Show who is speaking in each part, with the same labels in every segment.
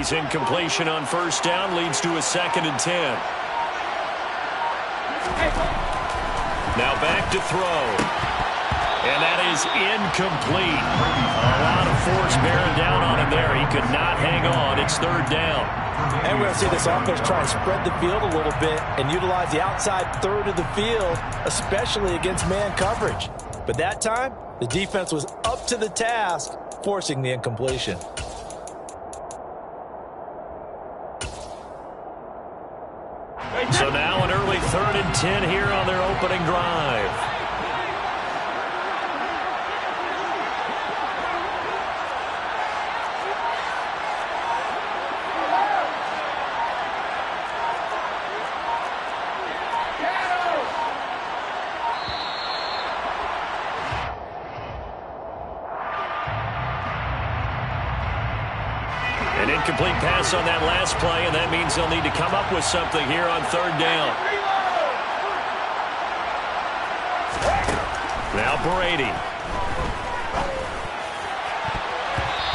Speaker 1: Brady's incompletion on first down leads to a 2nd and 10. Now back to throw. And that is incomplete. A lot of force bearing down on him there. He could not hang on. It's 3rd down.
Speaker 2: And we're going to see this offense try and spread the field a little bit and utilize the outside third of the field, especially against man coverage. But that time, the defense was up to the task, forcing the incompletion.
Speaker 1: So now an early 3rd and 10 here on their opening drive. An incomplete pass on that last play, and that means they'll need to come up with something here on 3rd down. Now Brady.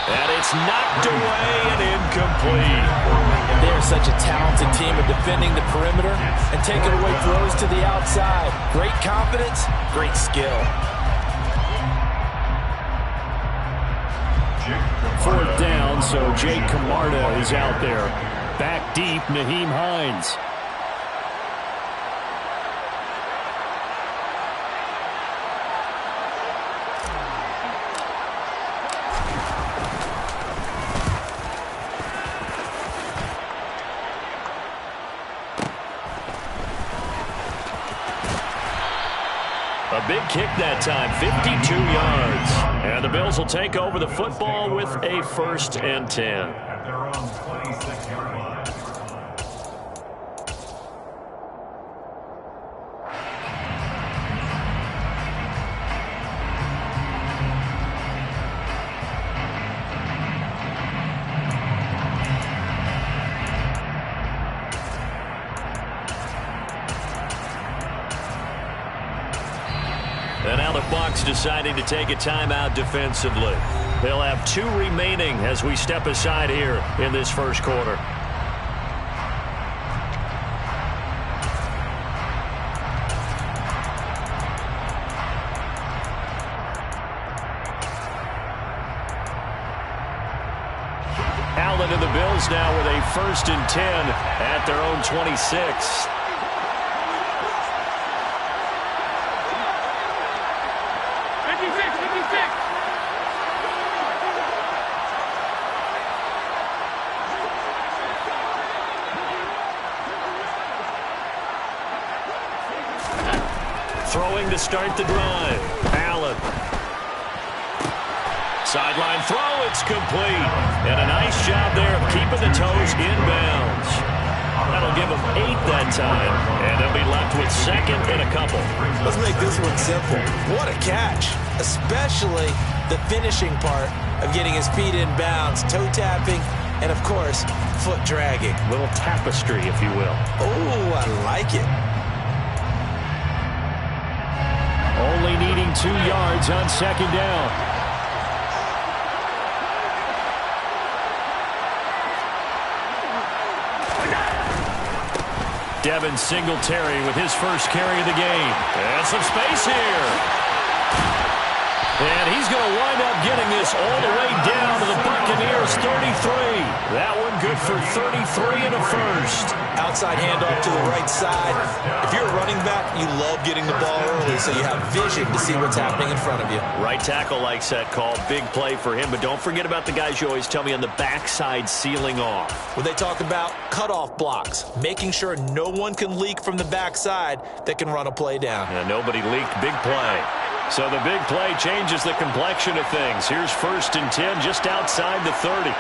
Speaker 1: And it's knocked away and incomplete.
Speaker 2: They're such a talented team at defending the perimeter and taking away throws to the outside. Great confidence, great skill.
Speaker 1: 4th down, so Jake Camarda is out there. Back deep, Nyheim Hines. A big kick that time, 52 yards. And the Bills will take over the football with a 1st and 10.
Speaker 3: At their own 26-yard line.
Speaker 1: And now the Bucs deciding to take a timeout defensively. They'll have 2 remaining as we step aside here in this first quarter. Allen and the Bills now with a 1st and 10 at their own 26. Throwing to start the drive. Allen. Sideline throw, it's complete. And a nice job there of keeping the toes inbounds. That'll give them 8 that time. And they'll be left with 2nd and a couple.
Speaker 2: Let's make this one simple. What a catch. Especially the finishing part of getting his feet in bounds, toe tapping, and of course, foot dragging.
Speaker 1: Little tapestry, if you will.
Speaker 2: Oh, I like it.
Speaker 1: Only needing 2 yards on 2nd down. Devin Singletary with his first carry of the game. And some space here. And he's going to wind up getting this all the way down to the Buccaneers' 33. That one good for 33 and a 1st.
Speaker 2: Outside handoff to the right side. If you're a running back, you love getting the ball early so you have vision to see what's happening in front of you.
Speaker 1: Right tackle likes that call. Big play for him. But don't forget about the guys you always tell me on the backside sealing off.
Speaker 2: When they talk about cutoff blocks, making sure no one can leak from the backside that can run a play down.
Speaker 1: And nobody leaked. Big play. So the big play changes the complexion of things. Here's 1st and 10 just outside the 30.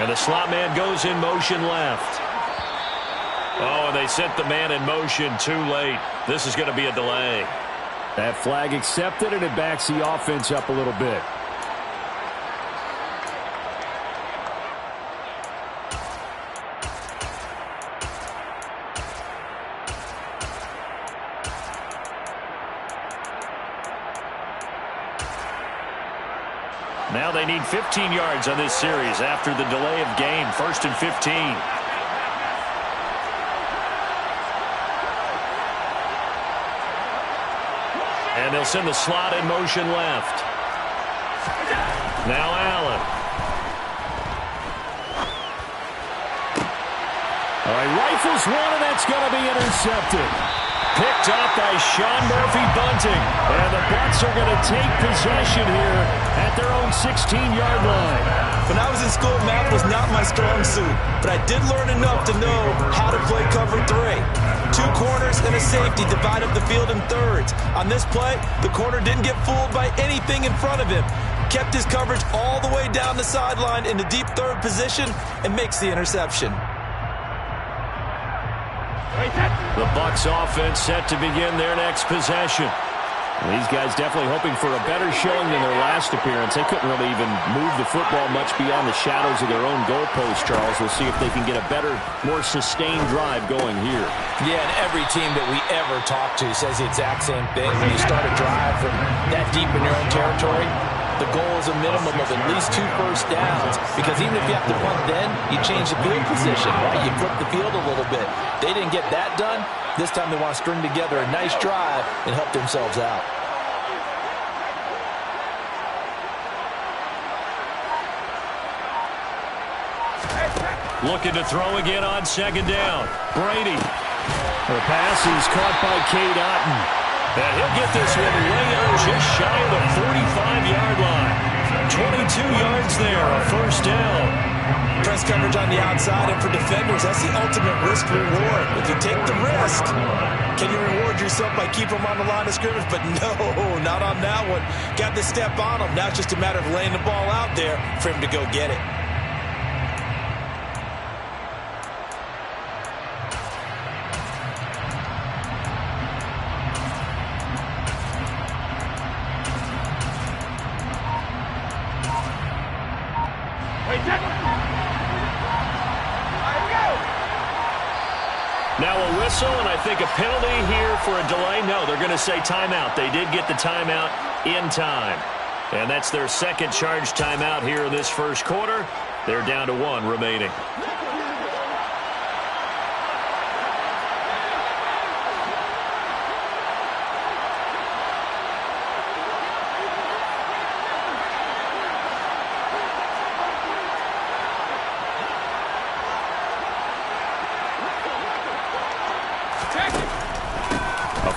Speaker 1: And the slot man goes in motion left. Oh, and they sent the man in motion too late. This is going to be a delay. That flag accepted, and it backs the offense up a little bit. Now they need 15 yards on this series after the delay of game. 1st and 15. And they'll send the slot in motion left. Now Allen. All right, rifles one, and that's going to be intercepted. Picked up by Sean Murphy-Bunting. And the Bucs are going to take possession here at their own 16-yard line.
Speaker 2: When I was in school, math was not my strong suit, but I did learn enough to know how to play cover 3. 2 corners and a safety divide up the field in thirds. On this play, the corner didn't get fooled by anything in front of him. Kept his coverage all the way down the sideline in the deep third position and makes the interception.
Speaker 1: The Bucs offense set to begin their next possession. These guys definitely hoping for a better showing than their last appearance. They couldn't really even move the football much beyond the shadows of their own goalpost, Charles. We'll see if they can get a better, more sustained drive going here.
Speaker 2: Yeah, and every team that we ever talk to says the exact same thing. When you start a drive from that deep in your own territory, the goal is a minimum of at least 2 first downs, because even if you have to punt then, you change the field position, right? You flip the field a little bit. They didn't get that done. This time they want to string together a nice drive and help themselves out.
Speaker 1: Looking to throw again on 2nd down. Brady. The pass is caught by Cade Otton. And he'll get this one way out just shy of the 45-yard line. 22 yards there, a first down.
Speaker 2: Press coverage on the outside, and for defenders, that's the ultimate risk-reward. If you take the risk, can you reward yourself by keeping them on the line of scrimmage? But no, not on that one. Got the step on him. Now it's just a matter of laying the ball out there for him to go get it.
Speaker 1: Now a whistle, and I think a penalty here for a delay. No, they're going to say timeout. They did get the timeout in time. And that's their second charge timeout here in this first quarter. They're down to 1 remaining.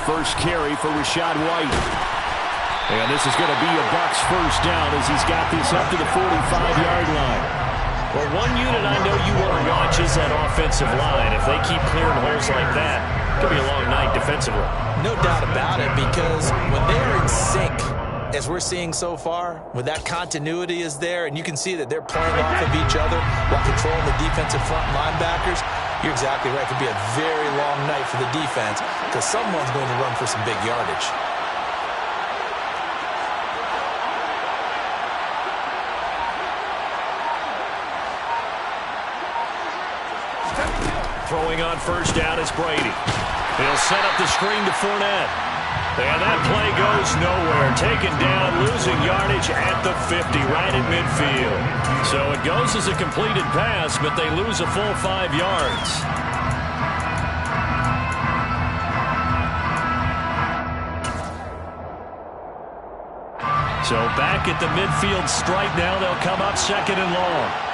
Speaker 1: First carry for Rachaad White. And this is going to be a Bucs first down as he's got this up to the 45-yard line. Well, one unit I know you want to watch is that offensive line. If they keep clearing holes like that, it could be a long night defensively.
Speaker 2: No doubt about it, because when they're in sync, as we're seeing so far, when that continuity is there, and you can see that they're playing off of each other while controlling the defensive front linebackers, you're exactly right. It could be a very long night for the defense because someone's going to run for some big yardage.
Speaker 1: Throwing on first down is Brady. He'll set up the screen to Fournette. And that play goes nowhere. Taken down, losing yardage at the 50, right at midfield. So it goes as a completed pass, but they lose a full 5 yards. So back at the midfield stripe now, they'll come up 2nd and long.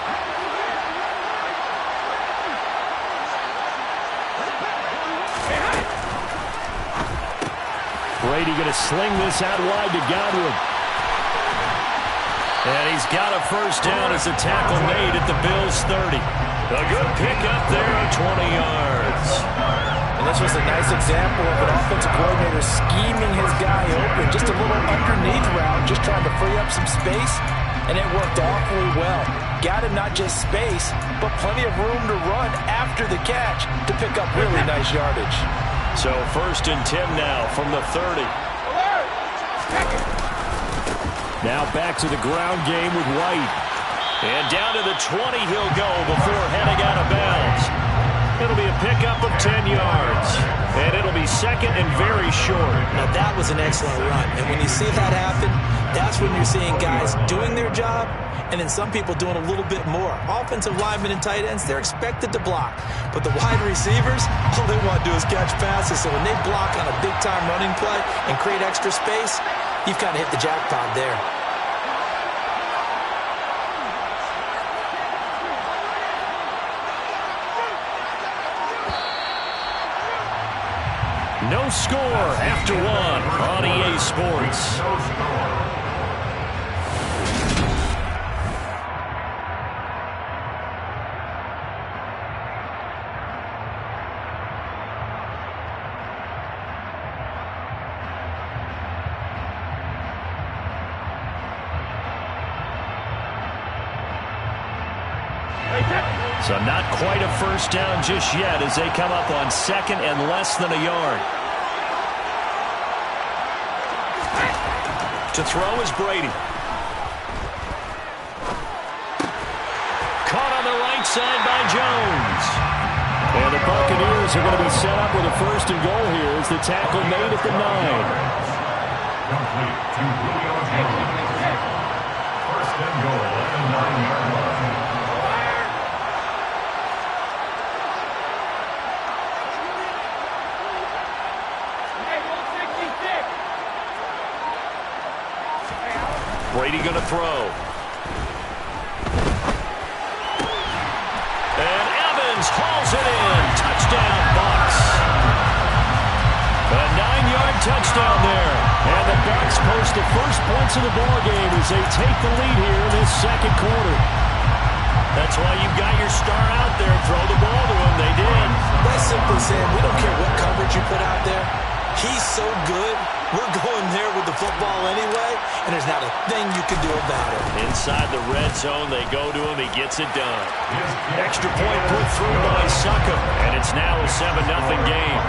Speaker 1: Brady going to sling this out wide to Godwin. And he's got a first down as a tackle made at the Bills' 30. A good pickup there of 20 yards.
Speaker 2: And this was a nice example of an offensive coordinator scheming his guy open. Just a little underneath route, just trying to free up some space. And it worked awfully well. Got him not just space, but plenty of room to run after the catch to pick up really nice yardage.
Speaker 1: So 1st and 10 now from the 30. Now back to the ground game with White. And down to the 20 he'll go before heading out of bounds. It'll be a pickup of 10 yards. And it'll be second and very short.
Speaker 2: Now, that was an excellent run. And when you see that happen, that's when you're seeing guys doing their job and then some people doing a little bit more. Offensive linemen and tight ends, they're expected to block. But the wide receivers, all they want to do is catch passes. So when they block on a big-time running play and create extra space, you've kind of hit the jackpot there.
Speaker 1: No score after one on EA Sports.
Speaker 3: No score.
Speaker 1: So not quite a first down just yet as they come up on second and less than a yard. To throw is Brady. Caught on the right side by Jones. And the Buccaneers are going to be set up with a first and goal here as the tackle made at the 9.
Speaker 3: Complete to Julio Jones. First and goal at the 9-yard line.
Speaker 1: Brady going to throw. And Evans hauls it in. Touchdown, Bucs. A 9-yard touchdown there. And the Bucs post the first points of the ballgame as they take the lead here in this second quarter. That's why you've got your star out there. Throw the ball to him. They did.
Speaker 2: That's simply saying we don't care what coverage you put out there. He's so good. We're going there with the football anyway, and there's not a thing you can do about it.
Speaker 1: Inside the red zone, they go to him. He gets it done. Extra point put through by Succop, and it's now a 7-0 game.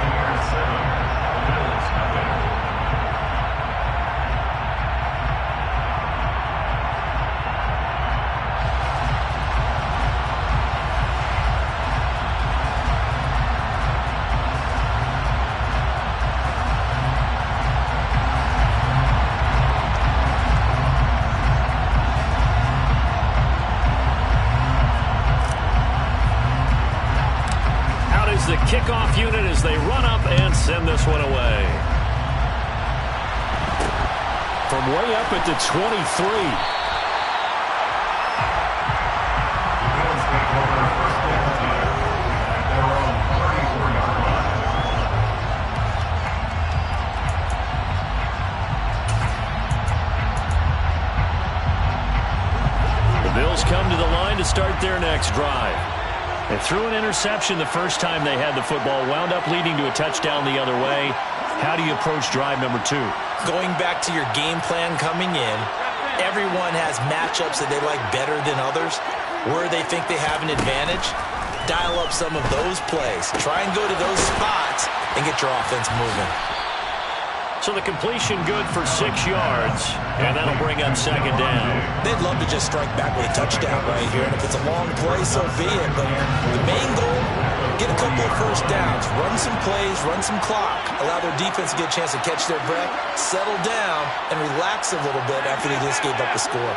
Speaker 1: The kickoff unit as they run up and send this one away. From way up at the 23.
Speaker 3: The Bills take over first and 10 at their own 34-yard line.
Speaker 1: The Bills come to the line to start their next drive. They threw an interception the first time they had the football, wound up leading to a touchdown the other way. How do you approach drive number 2?
Speaker 2: Going back to your game plan coming in, everyone has matchups that they like better than others, where they think they have an advantage. Dial up some of those plays. Try and go to those spots and get your offense moving.
Speaker 1: So the completion good for 6 yards, and that'll bring up second down.
Speaker 2: They'd love to just strike back with a touchdown right here, and if it's a long play, so be it. But the main goal, get a couple of first downs, run some plays, run some clock, allow their defense to get a chance to catch their breath, settle down, and relax a little bit after they just gave up the score.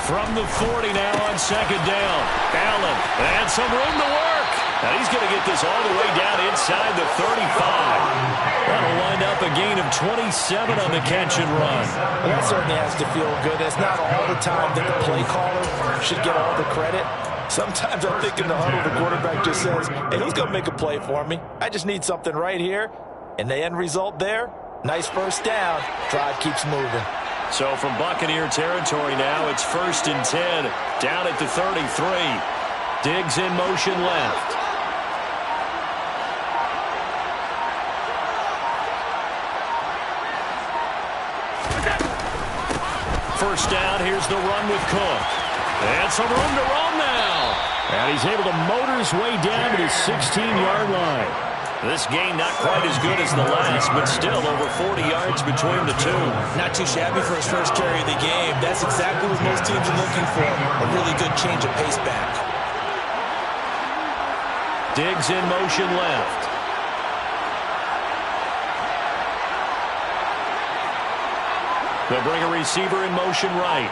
Speaker 1: From the 40 now on second down. Allen, and some room to work. Now he's going to get this all the way down inside the 35. That'll wind up a gain of 27 on the catch and run.
Speaker 2: Well, that certainly has to feel good. It's not all the time that the play caller should get all the credit. Sometimes I think in the huddle, the quarterback just says, hey, who's going to make a play for me? I just need something right here. And the end result there, nice first down. Drive keeps moving.
Speaker 1: So from Buccaneer territory now, it's first and 10, down at the 33. Diggs in motion left. First down, here's the run with Cook. And some room to roam now. And he's able to motor his way down to the 16-yard line. This game not quite as good as the last, but still over 40 yards between the two.
Speaker 2: Not too shabby for his first carry of the game. That's exactly what most teams are looking for. A really good change of pace back.
Speaker 1: Diggs in motion left. They'll bring a receiver in motion right.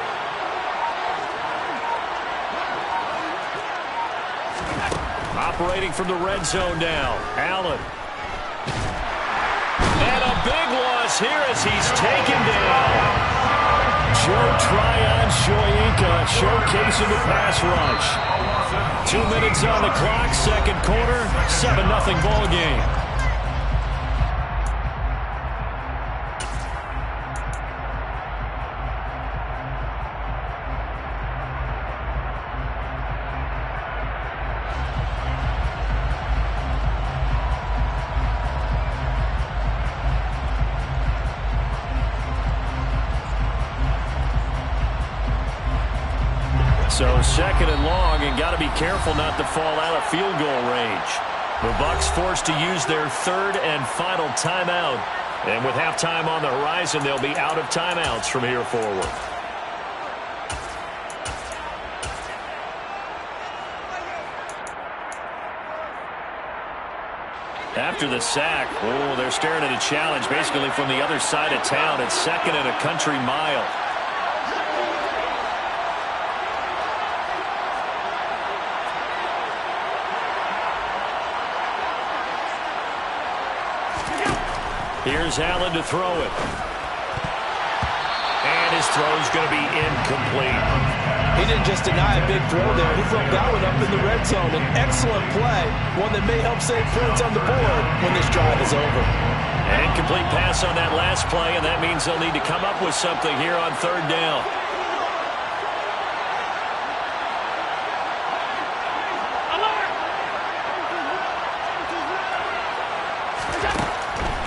Speaker 1: Operating from the red zone now. Allen. And a big loss here as he's taken down.
Speaker 4: Joe Tryon Shoyinka showcasing the pass rush.
Speaker 1: 2 minutes on the clock, second quarter, 7-0 ball game. So second and long, and got to be careful not to fall out of field goal range. The Bucs forced to use their third and final timeout. And with halftime on the horizon, they'll be out of timeouts from here forward. After the sack, they're staring at a challenge basically from the other side of town. It's second and a country mile. Here's Allen to throw it. And his throw's going to be incomplete.
Speaker 2: He didn't just deny a big throw there. He broke that one up in the red zone. An excellent play. One that may help save points on the board when this drive is over.
Speaker 1: An incomplete pass on that last play, and that means they'll need to come up with something here on third down.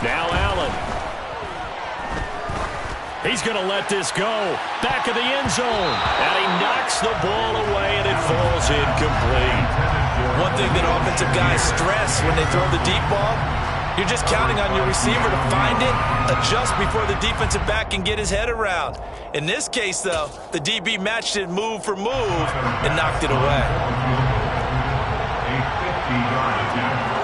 Speaker 1: Now Allen. He's going to let this go. Back of the end zone. And he knocks the ball away, and it falls incomplete.
Speaker 2: One thing that offensive guys stress when they throw the deep ball, you're just counting on your receiver to find it, adjust before the defensive back can get his head around. In this case, though, the DB matched it move for move and knocked it away.
Speaker 3: A 50-yard attempt.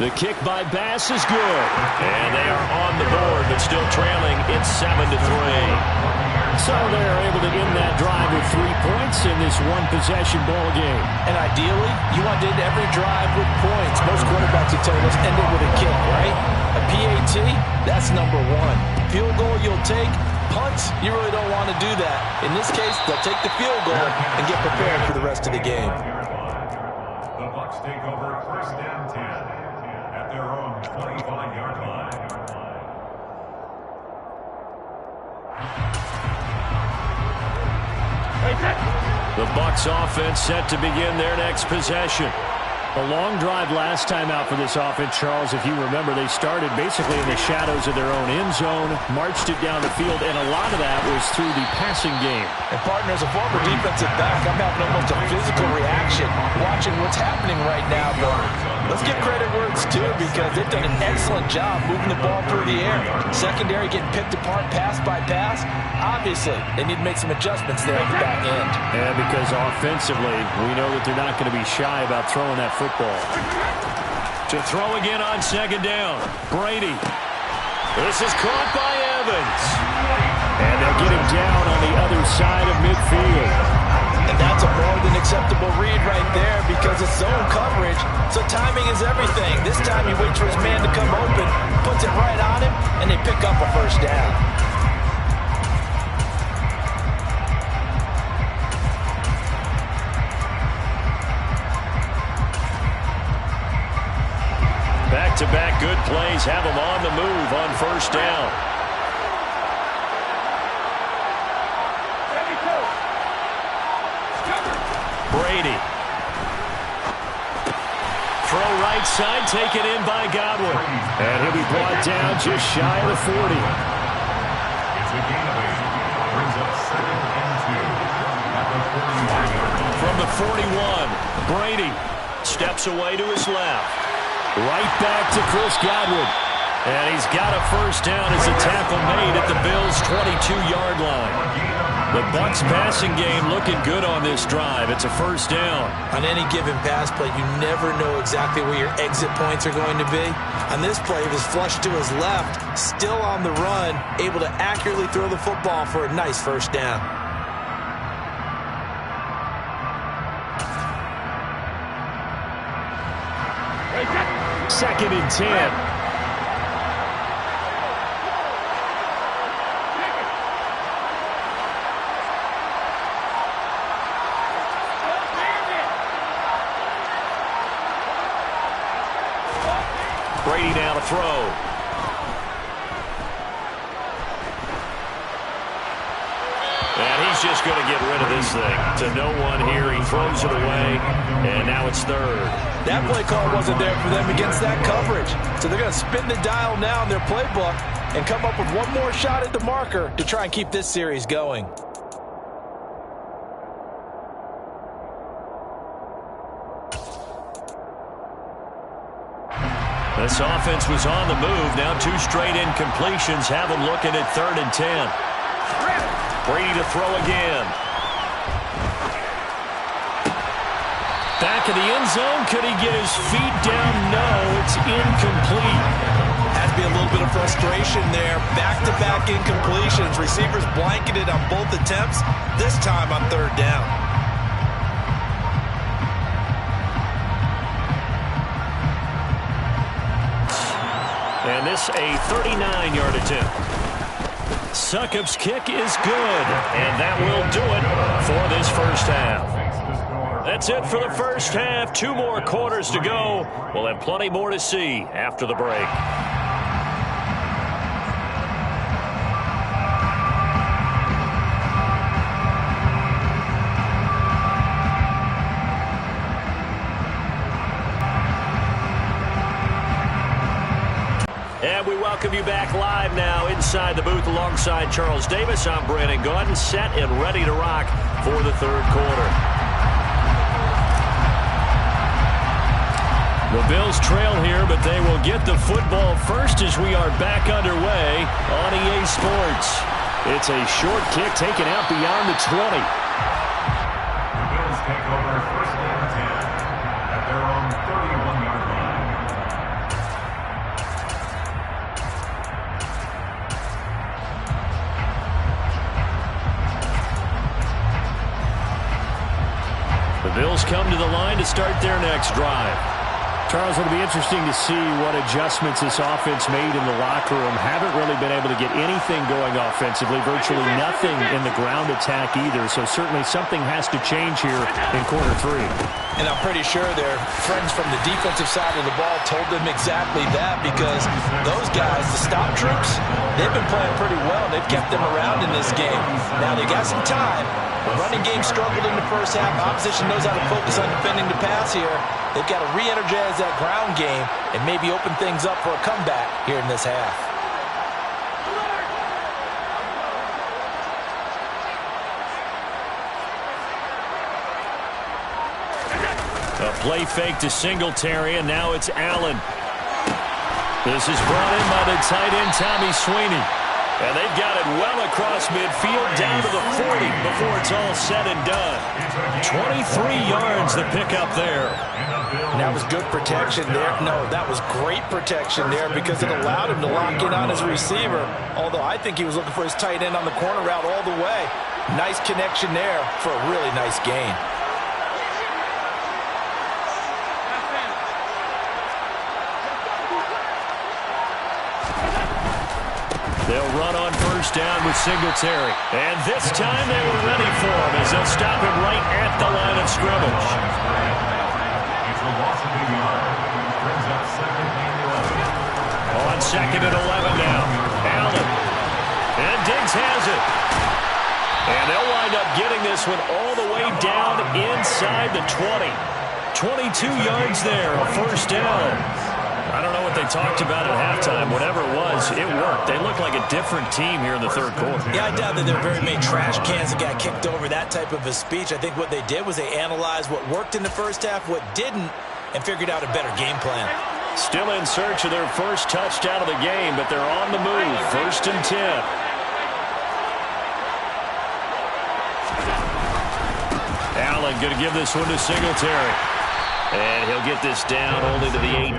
Speaker 1: The kick by Bass is good. And they are on the board, but still trailing. It's 7-3.
Speaker 4: So they're able to end that drive with 3 points in this one-possession ball game.
Speaker 2: And ideally, you want to end every drive with points. Most quarterbacks will tell us end it with a kick, right? A PAT, that's number one. Field goal you'll take. Punts, you really don't want to do that. In this case, they'll take the field goal and get prepared for the rest of the game.
Speaker 3: The Bucs take over first and 10 at their own 25-yard line.
Speaker 1: The Bucs offense set to begin their next possession.
Speaker 4: A long drive last time out for this offense, Charles. If you remember, they started basically in the shadows of their own end zone, marched it down the field, and a lot of that was through the passing game.
Speaker 2: And partner, as a former defensive back, I'm having almost a physical reaction watching what's happening right now. But let's give credit where it's due, because they've done an excellent job moving the ball through the air. Secondary getting picked apart pass by pass. Obviously, they need to make some adjustments there at the back end.
Speaker 4: And because offensively, we know that they're not going to be shy about throwing that football.
Speaker 1: To throw again on second down. Brady. This is caught by Evans.
Speaker 4: And they'll get him down on the other side of midfield.
Speaker 2: And that's a more than acceptable read right there, because it's zone coverage, so timing is everything. This time he waits for his man to come open, puts it right on him, and they pick up a first down.
Speaker 1: Back-to-back good plays have them on the move on first down. Brady. Throw right side, taken in by Godwin.
Speaker 4: And he'll be brought down just shy of the 40.
Speaker 3: It's a gain of 8. Brings up 2nd and 2 at the 40-yard line.
Speaker 1: From the 41. Brady steps away to his left.
Speaker 4: Right back to Chris Godwin.
Speaker 1: And he's got a first down as a tackle made at the Bills' 22-yard line. The Bucs passing game looking good on this drive. It's a first down.
Speaker 2: On any given pass play, you never know exactly where your exit points are going to be. On this play, he was flushed to his left, still on the run, able to accurately throw the football for a nice first down.
Speaker 4: Second and 10.
Speaker 1: Brady now to throw. And he's just going to get rid of this thing. To no one here. He throws it away. And now it's third.
Speaker 2: That play call wasn't there for them against that coverage. So they're going to spin the dial now in their playbook and come up with one more shot at the marker to try and keep this series going.
Speaker 1: This offense was on the move. Now two straight incompletions have them looking at 3rd and 10. Brady to throw again. Back in the end zone. Could he get his feet down? No, it's incomplete.
Speaker 2: Has to be a little bit of frustration there. Back-to-back incompletions. Receivers blanketed on both attempts. This time on 3rd down.
Speaker 1: And this a 39-yard attempt. Succop's kick is good, and that will do it for this first half. That's it for the first half. 2 more quarters to go. We'll have plenty more to see after the break. And we welcome you back live now inside the booth alongside Charles Davis. I'm Brandon Gaudin, set and ready to rock for the 3rd quarter. The Bills trail here, but they will get the football first as we are back underway on EA Sports.
Speaker 4: It's a short kick taken out beyond the 20.
Speaker 3: The Bills take over 1st and 10 at their own 31-yard line.
Speaker 1: The Bills come to the line to start their next drive.
Speaker 4: Charles, it'll be interesting to see what adjustments this offense made in the locker room. Haven't really been able to get anything going offensively, virtually nothing in the ground attack either. So certainly something has to change here in quarter 3.
Speaker 2: And I'm pretty sure their friends from the defensive side of the ball told them exactly that, because those guys, the stop troops, they've been playing pretty well. They've kept them around in this game. Now they got some time. The running game struggled in the first half. Opposition knows how to focus on defending the pass here. They've got to re-energize that ground game and maybe open things up for a comeback here in this half.
Speaker 1: A play fake to Singletary, and now it's Allen. This is brought in by the tight end, Tommy Sweeney. And they've got it well across midfield down to the 40 before it's all said and done. 23 yards the pickup there.
Speaker 2: And that was good protection there. No, that was great protection there because it allowed him to lock in on his receiver. Although I think he was looking for his tight end on the corner route all the way. Nice connection there for a really nice gain.
Speaker 1: They'll run on first down with Singletary. And this time they were ready for him as they'll stop him right at the line of scrimmage.
Speaker 3: It's a loss of 2 yards. Brings up 2nd and 11.
Speaker 1: On 2nd and 11 now. Allen. And Diggs has it. And they'll wind up getting this one all the way down inside the 20. 22 yards there, a first down. I don't know what they talked about at halftime. Whatever it was, it worked. They looked like a different team here in the third quarter.
Speaker 2: Yeah, I doubt that there were very many trash cans that got kicked over, that type of a speech. I think what they did was they analyzed what worked in the first half, what didn't, and figured out a better game plan.
Speaker 1: Still in search of their first touchdown of the game, but they're on the move. 1st and 10. Allen going to give this one to Singletary. And he'll get this down only to the 18.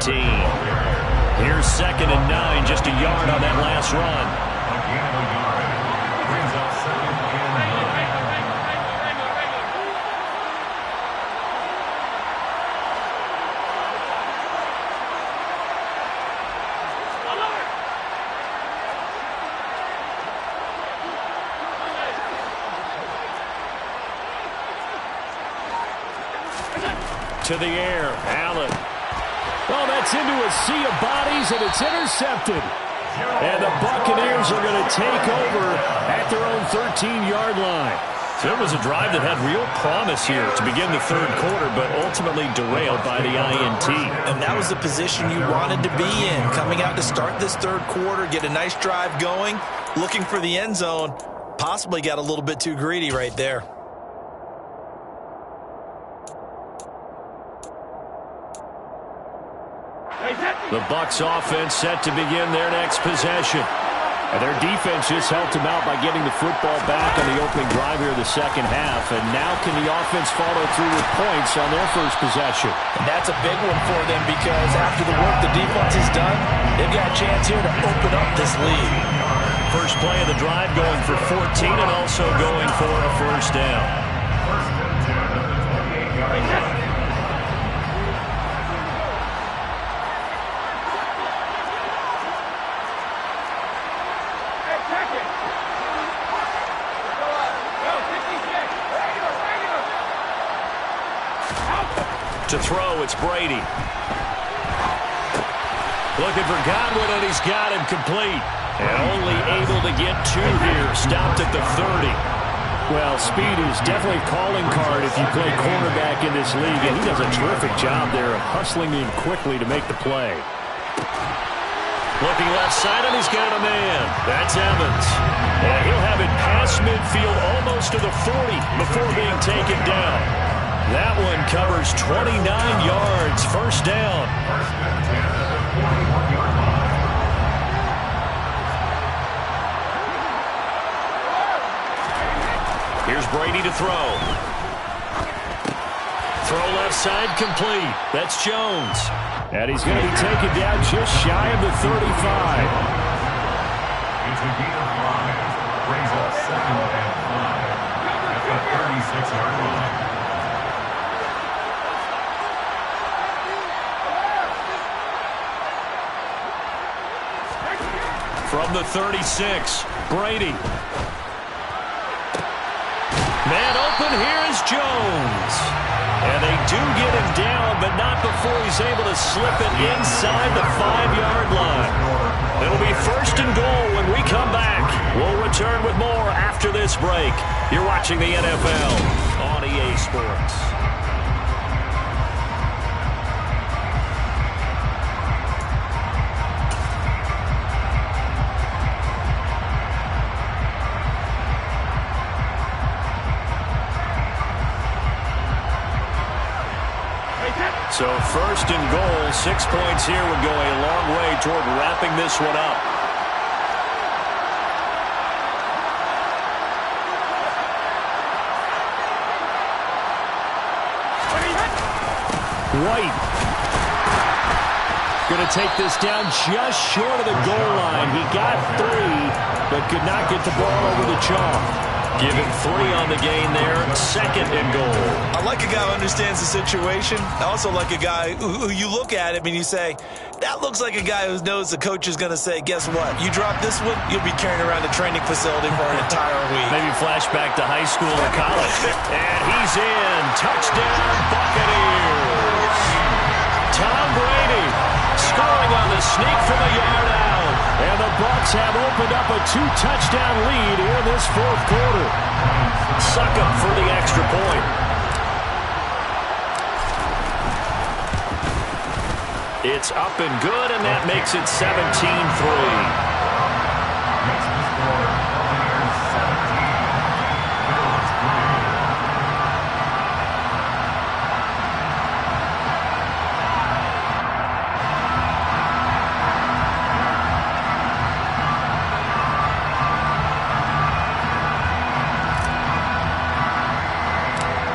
Speaker 1: Here's 2nd and 9, just a yard on that last run.
Speaker 3: Again, a yard. Brings up 2nd and 9.
Speaker 4: To the air, Allen. Oh, that's into a sea of bodies, and it's intercepted. And the Buccaneers are going to take over at their own 13-yard line.
Speaker 1: So it was a drive that had real promise here to begin the third quarter, but ultimately derailed by the INT.
Speaker 2: And that was the position you wanted to be in. Coming out to start this third quarter, get a nice drive going, looking for the end zone. Possibly got a little bit too greedy right there.
Speaker 1: The Bucs offense set to begin their next possession.
Speaker 4: And their defense just helped them out by getting the football back on the opening drive here in the second half. And now can the offense follow through with points on their first possession?
Speaker 2: And that's a big one for them because after the work the defense has done, they've got a chance here to open up this lead.
Speaker 1: First play of the drive going for 14 and also going for a first down.
Speaker 3: 1st and 10 at the 28-yard line.
Speaker 1: To throw, it's Brady. Looking for Godwin, and he's got him complete. And only able to get 2 here. Stopped at the 30.
Speaker 4: Well, speed is definitely a calling card if you play cornerback in this league, and he does a terrific job there of hustling in quickly to make the play.
Speaker 1: Looking left side, and he's got a man. That's Evans. And he'll have it past midfield almost to the 40 before being taken down. That one covers 29 yards. First down.
Speaker 3: 1st and 10 at the 41-yard line.
Speaker 1: Here's Brady to throw. Throw left side complete. That's Jones.
Speaker 4: And he's going to be taken down just shy of the 35.
Speaker 3: It's a gain of 5. Brings up 2nd and 5 at the 36-yard line.
Speaker 1: From the 36, Brady. Man open, here is Jones. And they do get him down, but not before he's able to slip it inside the 5-yard line. It'll be 1st and goal when we come back. We'll return with more after this break. You're watching the NFL on EA Sports. So 1st and goal, 6 points here would go a long way toward wrapping this one up.
Speaker 4: White. Going to take this down just short of the goal line. He got 3, but could not get the ball over the chalk.
Speaker 1: Give him 3 on the gain there. 2nd and goal.
Speaker 2: I like a guy who understands the situation. I also like a guy who you look at him and you say, that looks like a guy who knows the coach is going to say, guess what? You drop this one, you'll be carrying around the training facility for an entire week.
Speaker 1: Maybe flashback to high school or college. And he's in. Touchdown, Buccaneers. Tom Brady scoring on the sneak from a yard out.
Speaker 4: And the Bucs have opened up a 2-touchdown lead here in this fourth quarter.
Speaker 1: Suck up for the extra point. It's up and good, and that makes it 17-3.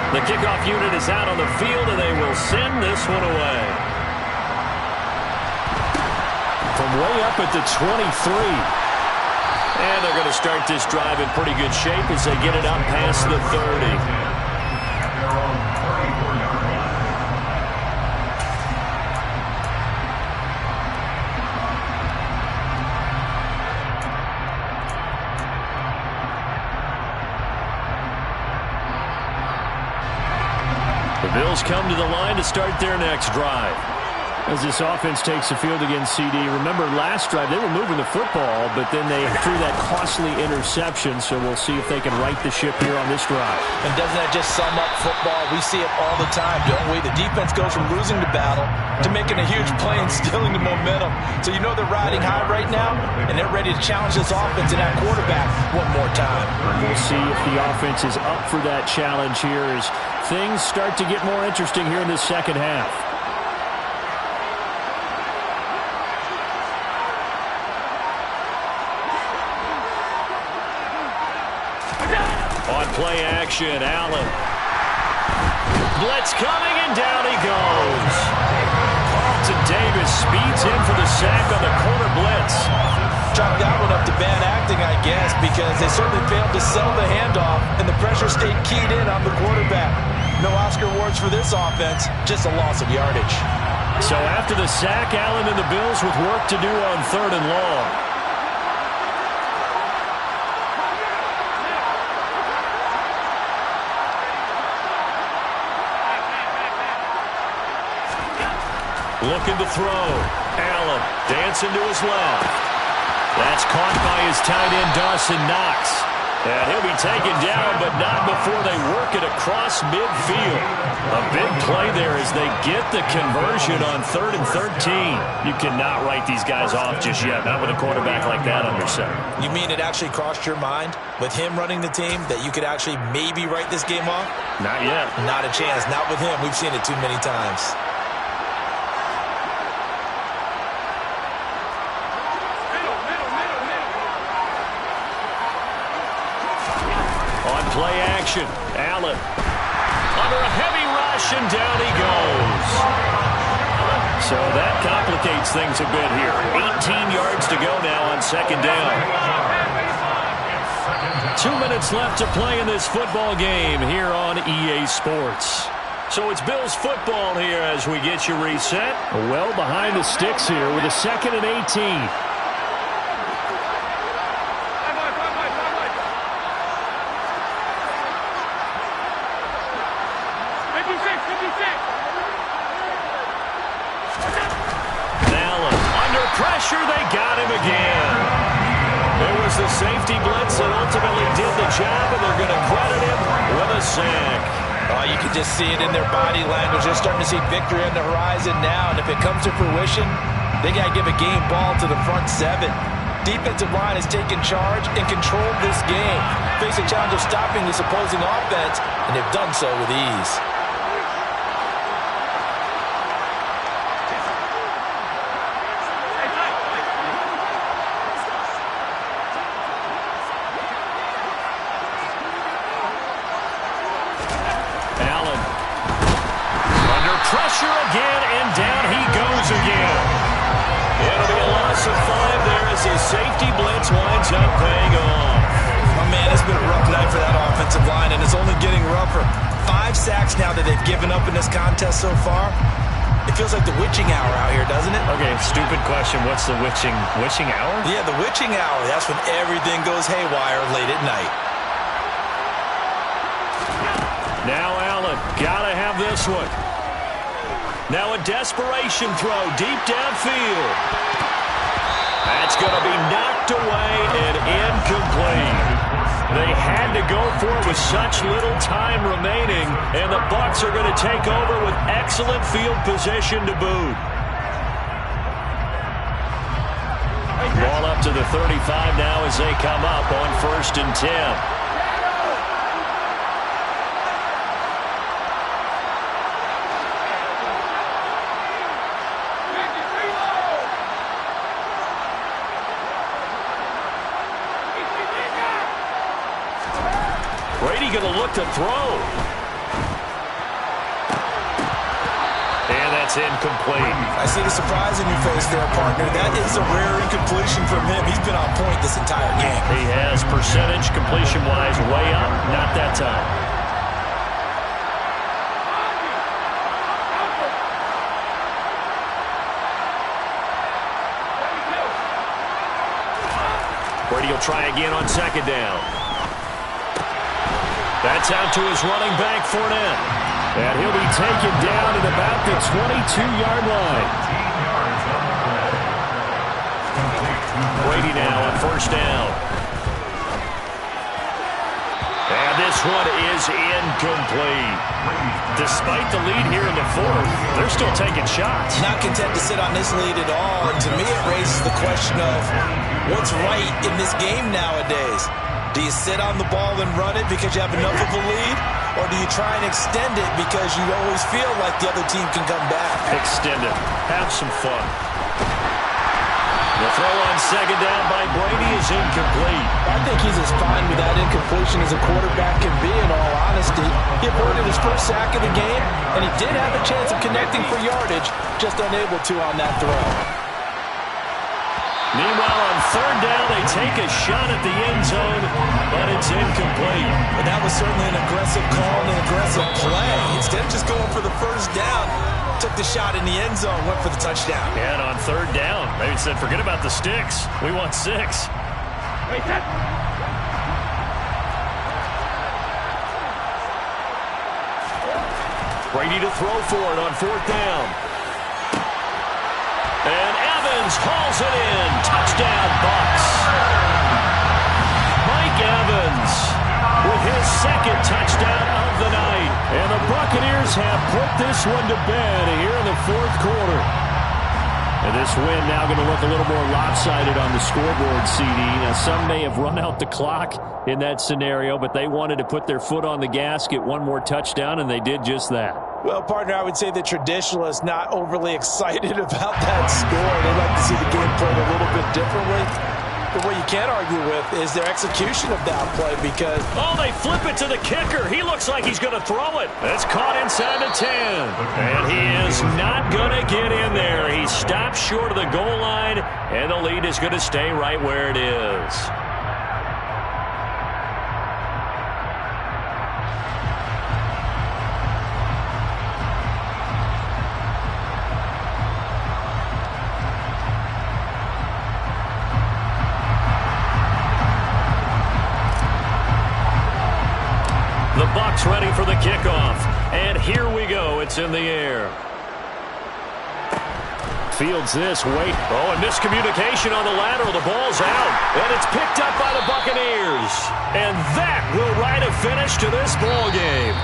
Speaker 1: The kickoff unit is out on the field, and they will send this one away.
Speaker 4: From way up at the 23.
Speaker 1: And they're going to start this drive in pretty good shape as they get it up past the 30.
Speaker 4: The Bills come to the line to start their next drive. As this offense takes the field against CD, remember last drive they were moving the football, but then they threw that costly interception, so we'll see if they can right the ship here on this drive.
Speaker 2: And doesn't that just sum up football? We see it all the time, don't we? The defense goes from losing the battle to making a huge play and stealing the momentum. So you know they're riding high right now, and they're ready to challenge this offense and that quarterback one more time.
Speaker 4: And we'll see if the offense is up for that challenge here as things start to get more interesting here in this second half.
Speaker 1: On play action, Allen. Blitz coming, and down he goes. Carlton Davis speeds in for the sack on the corner blitz.
Speaker 2: Chalk that one up to bad acting, I guess, because they certainly failed to sell the handoff, and the pressure stayed keyed in on the quarterback. No Oscar awards for this offense, just a loss of yardage.
Speaker 4: So after the sack, Allen and the Bills with work to do on 3rd and long.
Speaker 1: Looking to throw. Allen dancing to his left. That's caught by his tight end, Dawson Knox. And he'll be taken down, but not before they work it across midfield. A big play there as they get the conversion on 3rd and 13. You cannot write these guys off just yet, not with a quarterback like that under center.
Speaker 2: You mean it actually crossed your mind with him running the team that you could actually maybe write this game off?
Speaker 4: Not yet.
Speaker 2: Not a chance. Not with him. We've seen it too many times.
Speaker 1: Play action. Allen under a heavy rush, and down he goes. So that complicates things a bit here. 18 yards to go now on 2nd down. 2 minutes left to play in this football game here on EA Sports. So it's Bills football here as we get you reset.
Speaker 4: Well behind the sticks here with a 2nd and 18.
Speaker 1: Pressure, they got him again. It was the safety blitz that ultimately did the job, and they're going to credit him with a sack.
Speaker 2: Oh, you can just see it in their body language. They're starting to see victory on the horizon now, and if it comes to fruition, they got to give a game ball to the front 7. Defensive line has taken charge and controlled this game. Face a challenge of stopping this opposing offense, and they've done so with ease.
Speaker 1: Pressure again, and down he goes again. It'll be a loss of 5 there as his safety blitz winds up paying off.
Speaker 2: Oh, man, it's been a rough night for that offensive line, and it's only getting rougher. 5 sacks now that they've given up in this contest so far. It feels like the witching hour out here, doesn't it?
Speaker 4: Okay, stupid question. What's the witching hour?
Speaker 2: Yeah, the witching hour. That's when everything goes haywire late at night.
Speaker 1: Now Allen, gotta have this one. Now a desperation throw deep downfield. That's going to be knocked away and incomplete. They had to go for it with such little time remaining, and the Bucs are going to take over with excellent field position to boot. ball up to the 35 now as they come up on 1st and 10. Brady going to look to throw. And that's incomplete.
Speaker 2: I see the surprise in your face there, partner. That is a rare incompletion from him. He's been on point this entire game.
Speaker 1: He has percentage completion-wise way up. Not that time. Brady will try again on 2nd down. That's out to his running back, Fournette. And he'll be taken down at about the 22-yard line. Brady now on 1st down. And this one is incomplete. Despite the lead here in the 4th, they're still taking shots.
Speaker 2: Not content to sit on this lead at all. And to me, it raises the question of what's right in this game nowadays. Do you sit on the ball and run it because you have enough of a lead? Or do you try and extend it because you always feel like the other team can come back?
Speaker 1: Extend it. Have some fun. The throw on 2nd down by Brady is incomplete.
Speaker 2: I think he's as fine with that incompletion as a quarterback can be, in all honesty. He avoided his first sack of the game, and he did have a chance of connecting for yardage, just unable to on that throw.
Speaker 1: Meanwhile, on 3rd down, they take a shot at the end zone, but it's incomplete.
Speaker 2: But that was certainly an aggressive call and an aggressive play. Instead of just going for the 1st down, took the shot in the end zone, went for the touchdown.
Speaker 1: And on 3rd down, they said, forget about the sticks. We want 6. Brady to throw for it on 4th down. And Evans hauls it in. Touchdown, Bucs. Mike Evans with his 2nd touchdown of the night. And the Buccaneers have put this one to bed here in the 4th quarter. And this win now going to look a little more lopsided on the scoreboard, CD. Now, some may have run out the clock in that scenario, but they wanted to put their foot on the gas, get one more touchdown, and they did just that.
Speaker 2: Well, partner, I would say the traditionalists not overly excited about that score. They'd like to see the game played a little bit differently. But what you can't argue with is their execution of that play because...
Speaker 1: Oh, they flip it to the kicker. He looks like he's going to throw it. It's caught inside the 10. And he is not going to get in there. He stopped short of the goal line, and the lead is going to stay right where it is. The Bucs ready for the kickoff. And here we go. It's in the air. Fields this. Wait. Oh, and miscommunication on the lateral. The ball's out. And it's picked up by the Buccaneers. And that will write a finish to this ball game.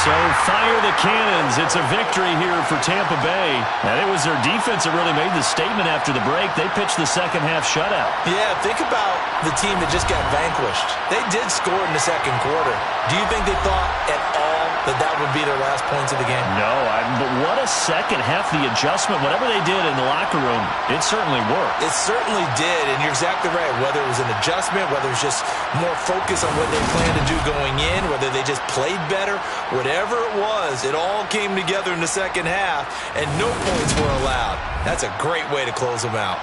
Speaker 1: So fire the cannons. It's a victory here for Tampa Bay. And it was their defense that really made the statement after the break. They pitched the second half shutout.
Speaker 2: Yeah, think about the team that just got vanquished. They did score in the 2nd quarter. Do you think they thought at all that that would be their last points of the game?
Speaker 1: No, but what a second half. The adjustment, whatever they did in the locker room, it certainly worked.
Speaker 2: It certainly did, and you're exactly right. Whether it was an adjustment, whether it was just more focus on what they planned to do going in, whether they just played better, whatever it was, it all came together in the second half, and no points were allowed. That's a great way to close them out.